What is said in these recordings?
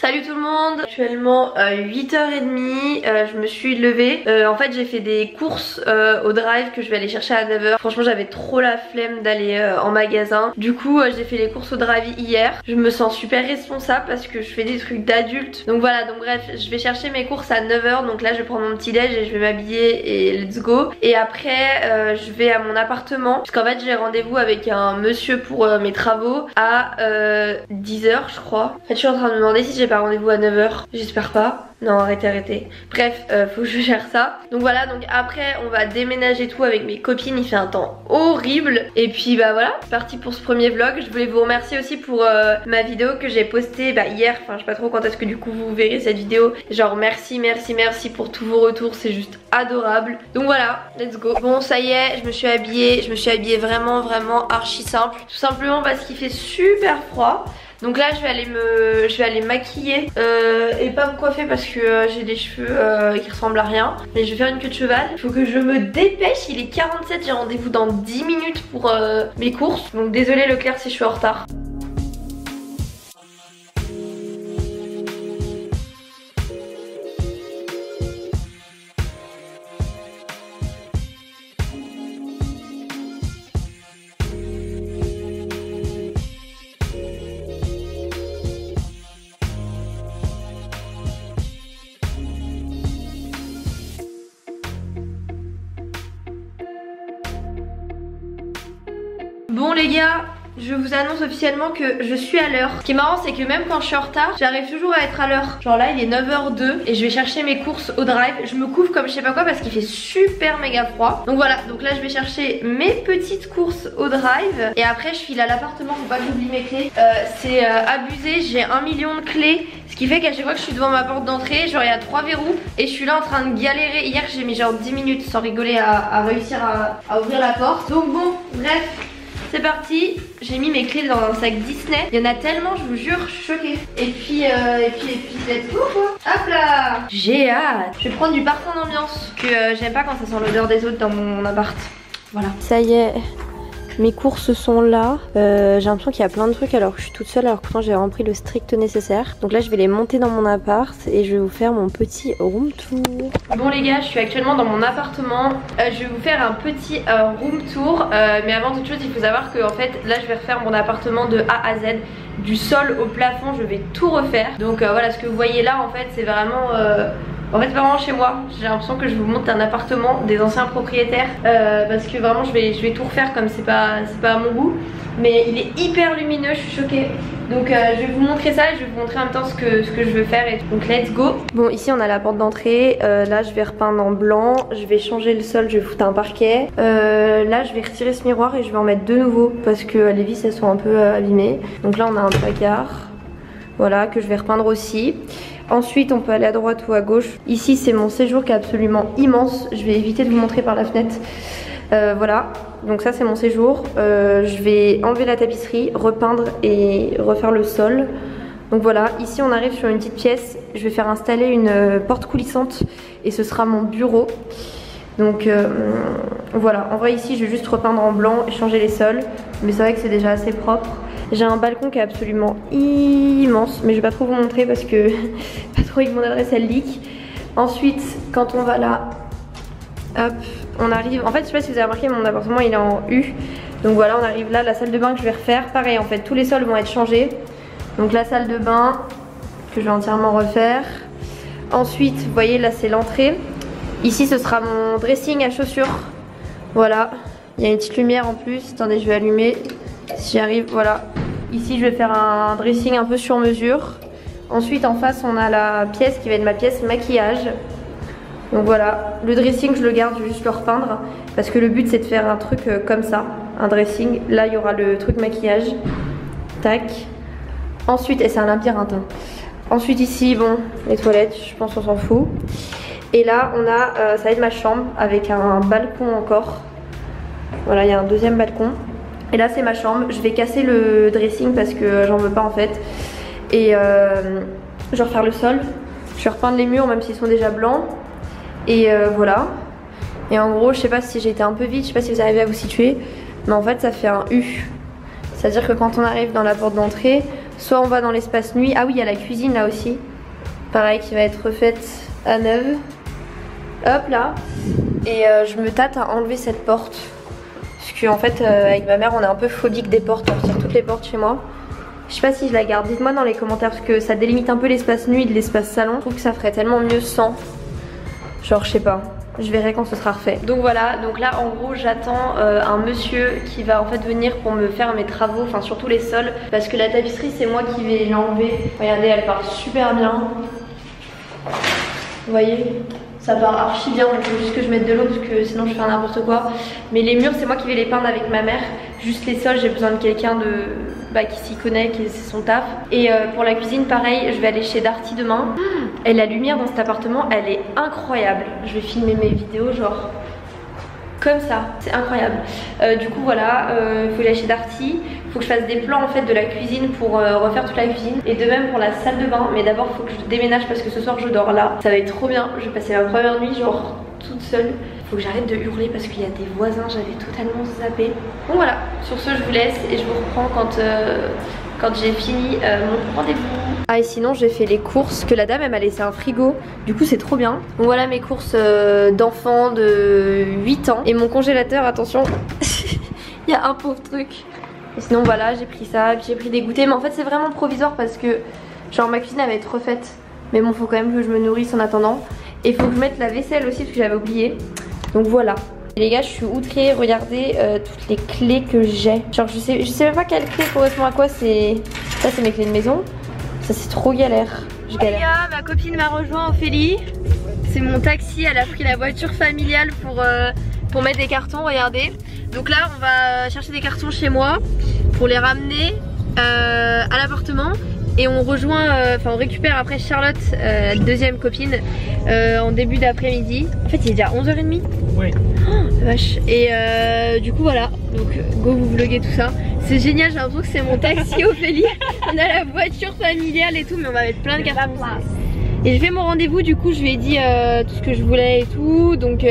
Salut tout le monde, actuellement 8h30, je me suis levée. En fait j'ai fait des courses au drive que je vais aller chercher à 9h. Franchement j'avais trop la flemme d'aller en magasin. Du coup j'ai fait les courses au drive hier. Je me sens super responsable parce que je fais des trucs d'adulte. Donc voilà, donc bref, je vais chercher mes courses à 9h. Donc là je vais prendre mon petit déj et je vais m'habiller et let's go. Et après je vais à mon appartement. Parce qu'en fait j'ai rendez-vous avec un monsieur pour mes travaux à 10h je crois. En fait je suis en train de me demander si j'ai pas rendez-vous à 9h, j'espère pas. Non, arrêtez. Bref, faut que je gère ça. Donc voilà, donc après on va déménager tout avec mes copines, il fait un temps horrible. Et puis bah voilà, c'est parti pour ce premier vlog. Je voulais vous remercier aussi pour ma vidéo que j'ai postée hier. Enfin je sais pas trop quand est-ce que du coup vous verrez cette vidéo. Genre merci pour tous vos retours, c'est juste adorable. Donc voilà, let's go. Bon ça y est, je me suis habillée vraiment archi simple. Tout simplement parce qu'il fait super froid. Donc là je vais aller maquiller et pas me coiffer parce que j'ai des cheveux qui ressemblent à rien. Mais je vais faire une queue de cheval. Il faut que je me dépêche, il est 47, j'ai rendez-vous dans 10 minutes pour mes courses. Donc désolé Leclerc si je suis en retard. Bon les gars, je vous annonce officiellement que je suis à l'heure. Ce qui est marrant c'est que même quand je suis en retard, j'arrive toujours à être à l'heure. Genre là il est 9h02 et je vais chercher mes courses au drive. Je me couvre comme je sais pas quoi parce qu'il fait super méga froid. Donc voilà, donc là je vais chercher mes petites courses au drive. Et après je file à l'appartement, faut pas que j'oublie mes clés. C'est abusé, j'ai 1 million de clés. Ce qui fait qu'à chaque fois que je suis devant ma porte d'entrée, genre il y a 3 verrous. Et je suis là en train de galérer. Hier j'ai mis genre 10 minutes sans rigoler à réussir à ouvrir la porte. Donc bon, bref. C'est parti, j'ai mis mes clés dans un sac Disney. Il y en a tellement, je vous jure, je suis choquée. Et puis let's go quoi. Hop là. J'ai hâte. Je vais prendre du parfum d'ambiance. Que j'aime pas quand ça sent l'odeur des autres dans mon appart. Voilà. Ça y est, mes courses sont là. J'ai l'impression qu'il y a plein de trucs alors que je suis toute seule. Alors que pourtant j'ai vraiment pris le strict nécessaire. Donc là je vais les monter dans mon appart. Et je vais vous faire mon petit room tour. Bon les gars, je suis actuellement dans mon appartement. Je vais vous faire un petit room tour. Mais avant toute chose il faut savoir que en fait là je vais refaire mon appartement de A à Z. Du sol au plafond je vais tout refaire. Donc voilà, ce que vous voyez là en fait c'est vraiment... En fait vraiment chez moi, j'ai l'impression que je vous montre un appartement des anciens propriétaires parce que vraiment je vais tout refaire comme c'est pas à mon goût. Mais il est hyper lumineux, je suis choquée. Donc je vais vous montrer ça et je vais vous montrer en même temps ce que je veux faire. Donc let's go. Bon ici on a la porte d'entrée, là je vais repeindre en blanc. Je vais changer le sol, je vais foutre un parquet. Là je vais retirer ce miroir et je vais en mettre deux nouveaux parce que les vis elles sont un peu abîmées. Donc là on a un placard, voilà, que je vais repeindre aussi. Ensuite on peut aller à droite ou à gauche. Ici c'est mon séjour qui est absolument immense. Je vais éviter de vous montrer par la fenêtre. Voilà, donc ça c'est mon séjour. Je vais enlever la tapisserie, repeindre et refaire le sol. Donc voilà, ici on arrive sur une petite pièce. Je vais faire installer une porte coulissante et ce sera mon bureau. Donc voilà, en vrai ici je vais juste repeindre en blanc et changer les sols. Mais c'est vrai que c'est déjà assez propre. J'ai un balcon qui est absolument immense, mais je vais pas trop vous montrer parce que pas trop avec mon adresse elle leak. Ensuite, quand on va là, hop, on arrive. En fait, je sais pas si vous avez remarqué, mon appartement il est en U. Donc voilà, on arrive là, la salle de bain que je vais refaire. Pareil, en fait, tous les sols vont être changés. Donc la salle de bain que je vais entièrement refaire. Ensuite, vous voyez là, c'est l'entrée. Ici, ce sera mon dressing à chaussures. Voilà, il y a une petite lumière en plus. Attendez, je vais allumer. Si j'y arrive, voilà. Ici je vais faire un dressing un peu sur mesure. Ensuite en face on a la pièce qui va être ma pièce maquillage. Donc voilà, le dressing je le garde, je vais juste le repeindre. Parce que le but c'est de faire un truc comme ça, un dressing. Là il y aura le truc maquillage. Tac. Ensuite, et c'est un labyrinthe hein. Ensuite ici, bon, les toilettes, je pense qu'on s'en fout. Et là on a, ça va être ma chambre avec un balcon encore. Voilà, il y a un deuxième balcon. Et là c'est ma chambre, je vais casser le dressing parce que j'en veux pas en fait. Et je vais refaire le sol. Je vais repeindre les murs même s'ils sont déjà blancs. Et voilà. Et en gros je sais pas si j'ai été un peu vite, je sais pas si vous arrivez à vous situer. Mais en fait ça fait un U. C'est à dire que quand on arrive dans la porte d'entrée, soit on va dans l'espace nuit. Ah oui, il y a la cuisine là aussi. Pareil, qui va être refaite à neuve. Hop là. Et je me tâte à enlever cette porte. Parce qu'en fait, avec ma mère, on est un peu phobique des portes. On retire toutes les portes chez moi. Je sais pas si je la garde. Dites-moi dans les commentaires parce que ça délimite un peu l'espace nuit de l'espace salon. Je trouve que ça ferait tellement mieux sans. Genre, je sais pas. Je verrai quand ce sera refait. Donc voilà, donc là en gros j'attends un monsieur qui va en fait venir pour me faire mes travaux, enfin surtout les sols, parce que la tapisserie c'est moi qui vais l'enlever. Regardez, elle part super bien. Vous voyez, ça part archi bien, il faut juste que je mette de l'eau parce que sinon je fais n'importe quoi. Mais les murs c'est moi qui vais les peindre avec ma mère. Juste les sols j'ai besoin de quelqu'un qui s'y connaît, qui c'est son taf. Et pour la cuisine pareil, je vais aller chez Darty demain. Et la lumière dans cet appartement elle est incroyable. Je vais filmer mes vidéos genre comme ça, c'est incroyable. Du coup voilà, il faut aller chez Darty. Il faut que je fasse des plans en fait de la cuisine pour refaire toute la cuisine. Et de même pour la salle de bain. Mais d'abord il faut que je déménage parce que ce soir je dors là. Ça va être trop bien, je vais passer ma première nuit genre toute seule. Faut que j'arrête de hurler parce qu'il y a des voisins, j'avais totalement zappé. Bon voilà, sur ce je vous laisse et je vous reprends quand j'ai fini mon rendez-vous. Ah et sinon j'ai fait les courses que la dame elle m'a laissé un frigo. Du coup c'est trop bien. Donc voilà mes courses d'enfants de 8 ans. Et mon congélateur, attention, il y a un pauvre truc. Et sinon voilà j'ai pris ça, j'ai pris des goûters. Mais en fait c'est vraiment provisoire parce que genre ma cuisine elle va être refaite. Mais bon faut quand même que je me nourrisse en attendant. Et faut que je mette la vaisselle aussi parce que j'avais oublié. Donc voilà. Et les gars je suis outrée, regardez toutes les clés que j'ai. Genre je sais même pas quelle clé correspond à quoi. Ça c'est mes clés de maison. Ça c'est trop galère. Je galère. Les gars, ma copine m'a rejoint, Ophélie. C'est mon taxi, elle a pris la voiture familiale pour mettre des cartons, regardez. Donc là on va chercher des cartons chez moi pour les ramener à l'appartement. Et on rejoint, on récupère après Charlotte, deuxième copine, en début d'après-midi. En fait il est déjà 11h30. Oui. Oh la vache. Et du coup voilà, donc go vous vloguez tout ça. C'est génial, j'ai l'impression que c'est mon taxi Ophélie. On a la voiture familiale et tout, mais on va mettre plein de cartons. Et j'ai fait mon rendez-vous, du coup je lui ai dit tout ce que je voulais et tout. Donc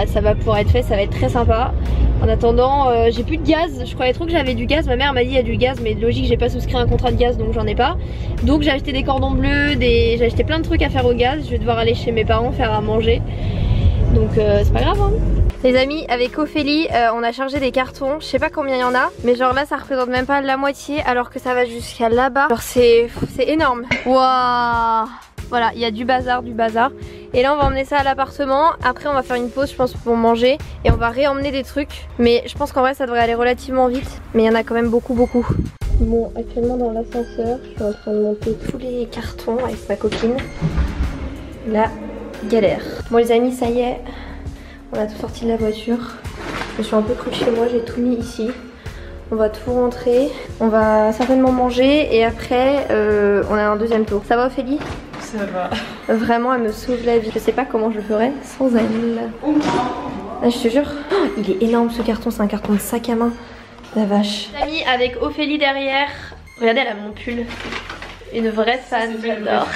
ça va pouvoir être fait, ça va être très sympa. En attendant, j'ai plus de gaz. Je croyais trop que j'avais du gaz. Ma mère m'a dit il y a du gaz, mais logique, j'ai pas souscrit un contrat de gaz donc j'en ai pas. Donc j'ai acheté des cordons bleus, j'ai acheté plein de trucs à faire au gaz. Je vais devoir aller chez mes parents faire à manger. Donc c'est pas grave hein. Les amis, avec Ophélie, on a chargé des cartons. Je sais pas combien il y en a, mais genre là ça représente même pas la moitié alors que ça va jusqu'à là-bas. Genre c'est énorme. Waouh. Voilà, il y a du bazar, du bazar. Et là on va emmener ça à l'appartement. Après on va faire une pause je pense pour manger. Et on va réemmener des trucs. Mais je pense qu'en vrai ça devrait aller relativement vite. Mais il y en a quand même beaucoup. Bon, actuellement dans l'ascenseur, je suis en train de monter tous les cartons avec ma copine. La galère. Bon les amis, ça y est. On a tout sorti de la voiture. Je me suis un peu crue chez moi, j'ai tout mis ici. On va tout rentrer. On va certainement manger et après on a un deuxième tour. Ça va Ophélie? Ça va. Vraiment elle me sauve la vie. Je sais pas comment je ferais sans elle. Ah, je te jure, oh, il est énorme ce carton, c'est un carton de sac à main. La vache. Amis avec Ophélie derrière. Regardez elle a mon pull. Une vraie fan, j'adore.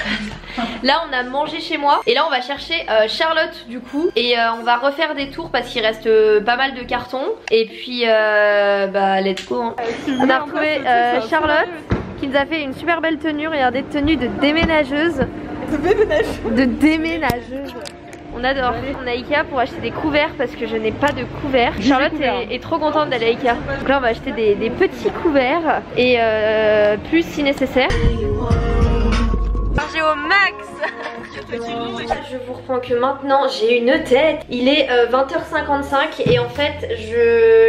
Là on a mangé chez moi et là on va chercher Charlotte du coup. Et on va refaire des tours parce qu'il reste pas mal de cartons. Et puis let's go hein. On a retrouvé Charlotte qui nous a fait une super belle tenue. Regardez, tenue de déménageuse. De déménageuse. On adore. On a Ikea pour acheter des couverts parce que je n'ai pas de couverts. Charlotte est trop contente d'aller à Ikea. Donc là on va acheter des petits couverts et plus si nécessaire. J'ai au max. Je vous reprends que maintenant j'ai une tête. Il est 20h55 et en fait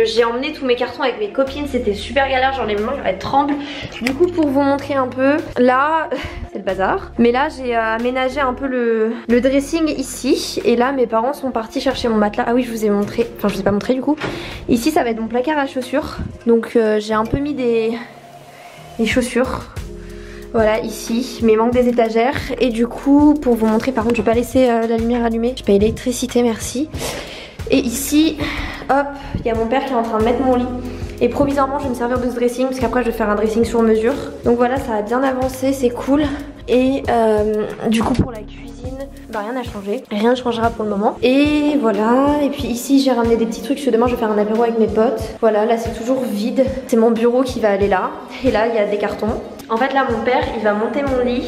j'ai emmené tous mes cartons avec mes copines. C'était super galère, genre les mains elles tremblent. Du coup pour vous montrer un peu, là c'est le bazar. Mais là j'ai aménagé un peu le dressing ici. Et là mes parents sont partis chercher mon matelas. Ah oui je vous ai montré, enfin je vous ai pas montré du coup. Ici ça va être mon placard à chaussures. Donc j'ai un peu mis des chaussures. Voilà ici, mais il manque des étagères. Et du coup pour vous montrer, par contre je vais pas laisser la lumière allumée, je paye l'électricité merci. Et ici, hop, il y a mon père qui est en train de mettre mon lit. Et provisoirement je vais me servir de ce dressing parce qu'après je vais faire un dressing sur mesure. Donc voilà, ça a bien avancé, c'est cool. Et du coup pour la cuisine, bah rien n'a changé. Rien ne changera pour le moment. Et voilà, et puis ici j'ai ramené des petits trucs parce que demain je vais faire un apéro avec mes potes. Voilà, là c'est toujours vide. C'est mon bureau qui va aller là. Et là il y a des cartons. En fait là mon père il va monter mon lit.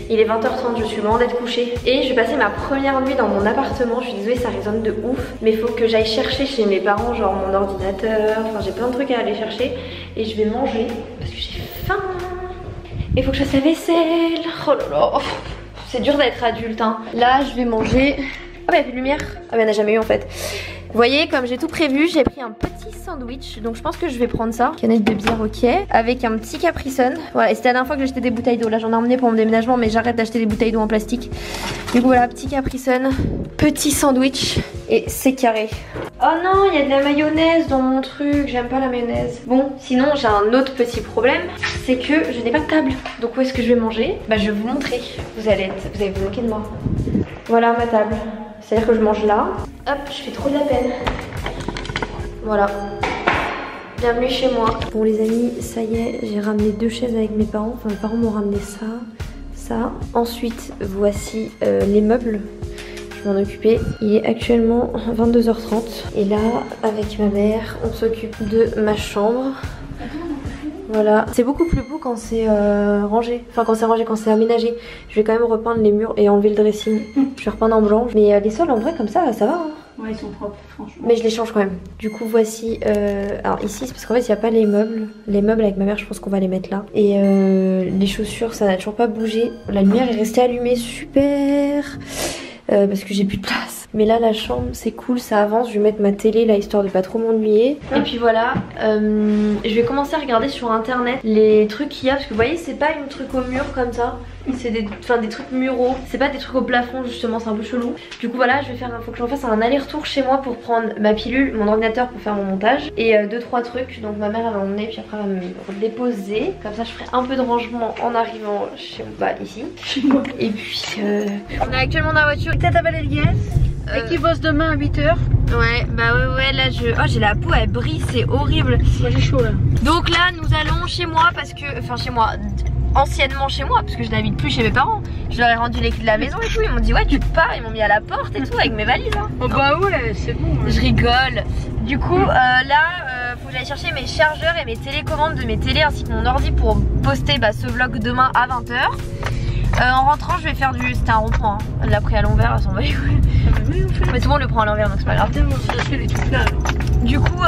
Il est 20h30, je suis loin d'être couchée. Et je vais passer ma première nuit dans mon appartement. Je suis désolée, ça résonne de ouf. Mais il faut que j'aille chercher chez mes parents, genre mon ordinateur. Enfin, j'ai plein de trucs à aller chercher. Et je vais manger parce que j'ai faim. Et il faut que je fasse la vaisselle. Oh là là. C'est dur d'être adulte, hein. Là, je vais manger. Ah, bah, il n'y a plus de lumière. Ah, bah, il n'y en a jamais eu en fait. Vous voyez, comme j'ai tout prévu, j'ai pris un petit sandwich. Donc je pense que je vais prendre ça. Canette de bière, ok. Avec un petit Capri Sun. Voilà, et c'était la dernière fois que j'ai acheté des bouteilles d'eau. Là j'en ai emmené pour mon déménagement, mais j'arrête d'acheter des bouteilles d'eau en plastique. Du coup voilà, petit Capri Sun, petit sandwich. Et c'est carré. Oh non, il y a de la mayonnaise dans mon truc. J'aime pas la mayonnaise. Bon, sinon j'ai un autre petit problème. C'est que je n'ai pas de table. Donc où est-ce que je vais manger? Bah je vais vous montrer. Vous allez vous moquer de moi. Voilà ma table. C'est-à-dire que je mange là. Hop, je fais trop de la peine. Voilà. Bienvenue chez moi. Bon les amis, ça y est, j'ai ramené 2 chaises avec mes parents. Enfin mes parents m'ont ramené ça, ça. Ensuite, voici les meubles. Je m'en occupais. Il est actuellement 22h30. Et là, avec ma mère, on s'occupe de ma chambre. Voilà, c'est beaucoup plus beau quand c'est rangé. Enfin quand c'est rangé, quand c'est aménagé. Je vais quand même repeindre les murs et enlever le dressing. Je vais repeindre en blanc. Mais les sols en vrai comme ça va hein. Ouais, ils sont propres, franchement. Mais je les change quand même. Du coup voici, alors ici c'est parce qu'en fait il n'y a pas les meubles. Les meubles avec ma mère je pense qu'on va les mettre là. Et les chaussures ça n'a toujours pas bougé. La lumière est restée allumée, super. Parce que j'ai plus de place. Mais là la chambre c'est cool, ça avance. Je vais mettre ma télé là histoire de pas trop m'ennuyer. Et puis voilà, je vais commencer à regarder sur internet les trucs qu'il y a. Parce que vous voyez c'est pas une truc au mur comme ça. C'est des trucs muraux. C'est pas des trucs au plafond justement, c'est un peu chelou. Du coup voilà, faut que j'en fasse un aller-retour chez moi pour prendre ma pilule, mon ordinateur pour faire mon montage. Et 2-3 trucs. Donc ma mère elle va m'emmener puis après elle va me déposer. Comme ça je ferai un peu de rangement en arrivant chez moi, ici. Et puis on est actuellement dans la voiture. Tête à Valérie et qui bosse demain à 8h. Ouais, bah ouais, là j'ai la peau, elle brille, c'est horrible. Moi j'ai chaud là. Donc là, nous allons chez moi parce que, enfin chez moi, anciennement chez moi, parce que je n'habite plus chez mes parents. Je leur ai rendu les clés de la maison et tout, ils m'ont dit ouais tu pars, ils m'ont mis à la porte et tout avec mes valises. Hein. Oh bah ouais, c'est bon. Ouais. Je rigole. Du coup, là, faut que j'aille chercher mes chargeurs et mes télécommandes de mes télés ainsi que mon ordi pour poster ce vlog demain à 20h. En rentrant je vais faire c'était un rond-point, hein. Elle l'a pris à l'envers, elle s'en va. Mais tout le monde le prend à l'envers donc c'est pas grave. Du coup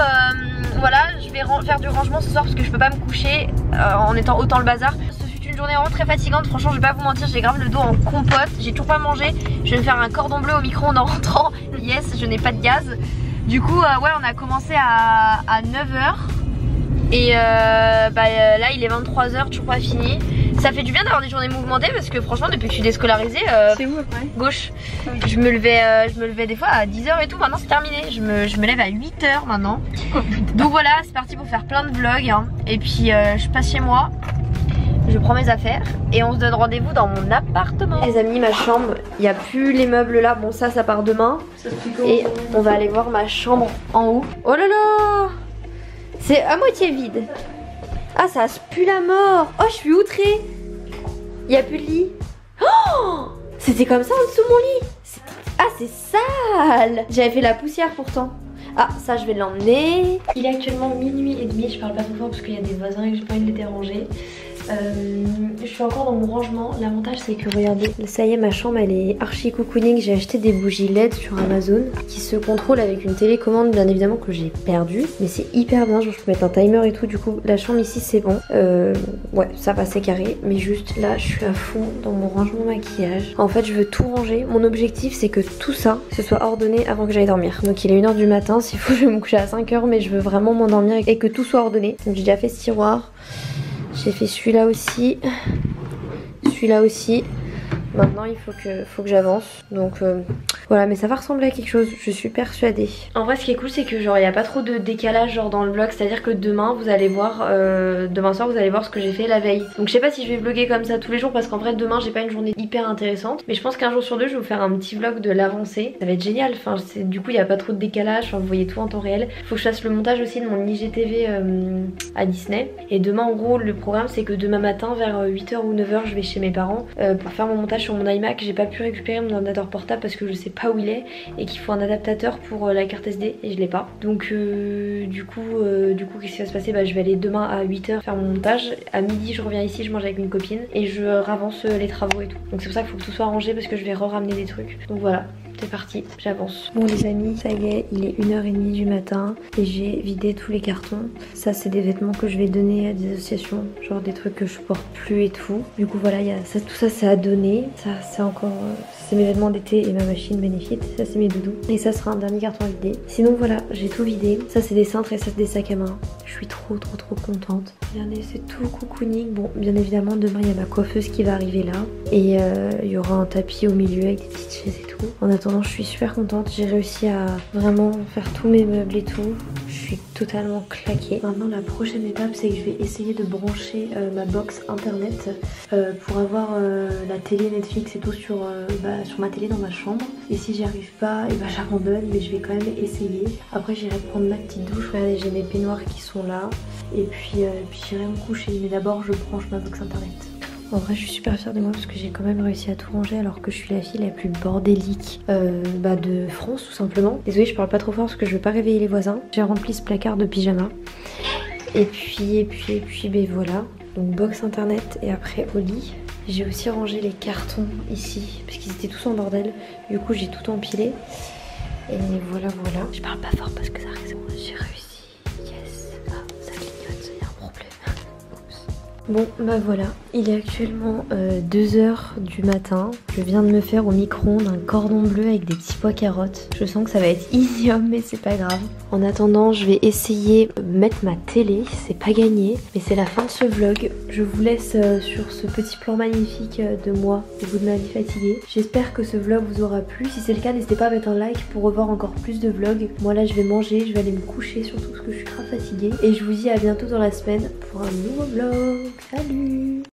voilà, je vais faire du rangement ce soir parce que je peux pas me coucher en étant autant le bazar. Ce fut une journée vraiment très fatigante, franchement je vais pas vous mentir, j'ai grave le dos en compote. J'ai toujours pas mangé, je vais me faire un cordon bleu au micro-ondes en rentrant. Yes, je n'ai pas de gaz. Du coup ouais on a commencé à 9h. Et là il est 23h, toujours pas fini. Ça fait du bien d'avoir des journées mouvementées parce que franchement depuis que je suis déscolarisée c'est où après gauche, je me levais des fois à 10h et tout. Maintenant c'est terminé, je me lève à 8h maintenant. Donc voilà, c'est parti pour faire plein de vlogs hein. Et puis je passe chez moi, je prends mes affaires et on se donne rendez-vous dans mon appartement. Les amis, ma chambre, il n'y a plus les meubles là. Bon ça part demain. Et on va aller voir ma chambre en haut. Oh là là, c'est à moitié vide. Ah ça se pue la mort. Oh je suis outrée. Il n'y a plus de lit. Oh c'était comme ça en dessous de mon lit. Ah c'est sale. J'avais fait la poussière pourtant. Ah ça je vais l'emmener. Il est actuellement minuit et demi. Je parle pas trop fort parce qu'il y a des voisins et que j'ai pas envie de les déranger. Je suis encore dans mon rangement. L'avantage c'est que regardez, ça y est ma chambre elle est archi cocooning. J'ai acheté des bougies LED sur Amazon qui se contrôlent avec une télécommande bien évidemment que j'ai perdue. Mais c'est hyper bien, genre je peux mettre un timer et tout. Du coup la chambre ici c'est bon. Ouais ça va c'est carré. Mais juste là je suis à fond dans mon rangement maquillage. En fait je veux tout ranger. Mon objectif c'est que tout ça ce soit ordonné avant que j'aille dormir. Donc il est 1h du matin, s'il faut je vais me coucher à 5h. Mais je veux vraiment m'endormir et que tout soit ordonné. Donc j'ai déjà fait ce tiroir. J'ai fait celui-là aussi. Celui-là aussi. Maintenant il faut que j'avance. Donc voilà, mais ça va ressembler à quelque chose, je suis persuadée. En vrai ce qui est cool c'est que genre il n'y a pas trop de décalage genre dans le vlog. C'est à dire que demain vous allez voir, demain soir vous allez voir ce que j'ai fait la veille. Donc je sais pas si je vais vlogger comme ça tous les jours parce qu'en vrai demain j'ai pas une journée hyper intéressante. Mais je pense qu'un jour sur deux je vais vous faire un petit vlog de l'avancée. Ça va être génial, enfin du coup il n'y a pas trop de décalage, enfin, vous voyez tout en temps réel. Faut que je fasse le montage aussi de mon IGTV à Disney. Et demain en gros le programme c'est que demain matin vers 8h ou 9h je vais chez mes parents pour faire mon montage sur mon iMac, j'ai pas pu récupérer mon ordinateur portable parce que je sais pas où il est et qu'il faut un adaptateur pour la carte SD et je l'ai pas. Donc du coup qu'est-ce qui va se passer? Bah je vais aller demain à 8 h faire mon montage. À midi je reviens ici, je mange avec une copine et je ravance les travaux et tout. Donc c'est pour ça qu'il faut que tout soit rangé parce que je vais ramener des trucs. Donc voilà. C'est parti, j'avance. Bon les amis, ça y est, il est 1h30 du matin et j'ai vidé tous les cartons. Ça c'est des vêtements que je vais donner à des associations, genre des trucs que je porte plus et tout. Du coup voilà, y a ça, tout ça c'est à donner. Ça c'est encore, c'est mes vêtements d'été et ma machine Benefit. Ça c'est mes doudous. Et ça sera un dernier carton à vider. Sinon voilà, j'ai tout vidé. Ça c'est des cintres et ça c'est des sacs à main. Je suis trop contente. Regardez, c'est tout cocooning. Bon, bien évidemment demain il y a ma coiffeuse qui va arriver là. Et il y aura un tapis au milieu avec des petites chaises et tout. En attendant, je suis super contente. J'ai réussi à vraiment faire tous mes meubles et tout. Je suis totalement claquée. Maintenant, la prochaine étape, c'est que je vais essayer de brancher ma box internet pour avoir la télé Netflix et tout sur ma télé dans ma chambre. Et si j'y arrive pas, et j'abandonne, mais je vais quand même essayer. Après, j'irai prendre ma petite douche. Regardez, j'ai mes peignoirs qui sont là. Et puis j'irai me coucher. Mais d'abord, je branche ma box internet. En vrai je suis super fière de moi parce que j'ai quand même réussi à tout ranger alors que je suis la fille la plus bordélique de France tout simplement. Désolée je parle pas trop fort parce que je veux pas réveiller les voisins. J'ai rempli ce placard de pyjama. Et puis voilà. Donc box internet et après au lit. J'ai aussi rangé les cartons ici parce qu'ils étaient tous en bordel. Du coup j'ai tout empilé. Et voilà. Je parle pas fort parce que ça résonne. J'ai réussi. Yes. Ah, ça clignote, il y a un problème. Bon bah voilà, il est actuellement 2 h du matin. Je viens de me faire au micro-ondes un cordon bleu avec des petits pois carottes. Je sens que ça va être ignoble mais c'est pas grave. En attendant je vais essayer de mettre ma télé, c'est pas gagné. Mais c'est la fin de ce vlog. Je vous laisse sur ce petit plan magnifique de moi au bout de ma vie fatiguée. J'espère que ce vlog vous aura plu. Si c'est le cas n'hésitez pas à mettre un like pour revoir encore plus de vlogs. Moi là je vais manger, je vais aller me coucher surtout parce que je suis grave fatiguée. Et je vous dis à bientôt dans la semaine pour un nouveau vlog. Salut!